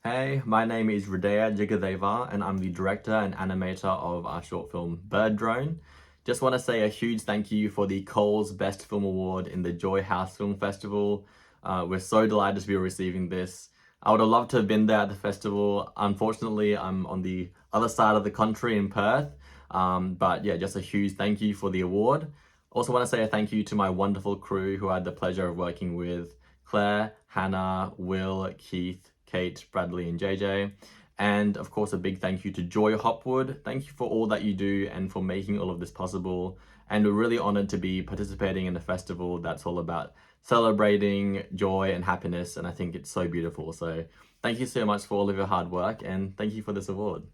Hey, my name is Radheya Jegatheva, and I'm the director and animator of our short film Bird Drone. Just want to say a huge thank you for the Coles Best Film Award in the Joy House Film Festival. We're so delighted to be receiving this. I would have loved to have been there at the festival. Unfortunately, I'm on the other side of the country in Perth. But yeah, just a huge thank you for the award. Also want to say a thank you to my wonderful crew who I had the pleasure of working with: Claire, Hannah, Will, Keith, Kate, Bradley, and JJ. And of course, a big thank you to Joy Hopwood. Thank you for all that you do and for making all of this possible. And we're really honored to be participating in a festival that's all about celebrating joy and happiness. And I think it's so beautiful. So thank you so much for all of your hard work, and thank you for this award.